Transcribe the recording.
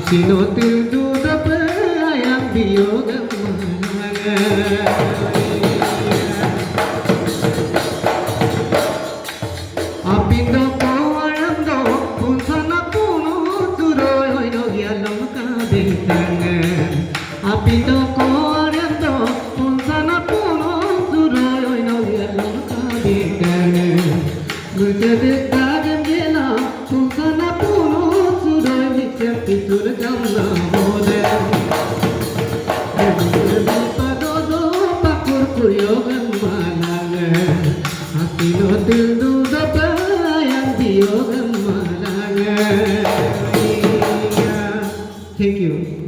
Hati duda yang biyoga mana Apindo kawarando Punsana puno Turoy no yalong kabintangan Apindo kawarando Punsana puno Turoy no yalong kabintangan Mujade dagan gela Punsana puno Turoy Nikya pitur gamna mode Padodo pakur kuyogan manangan Hati no tildu yang biyogan manangan Thank you.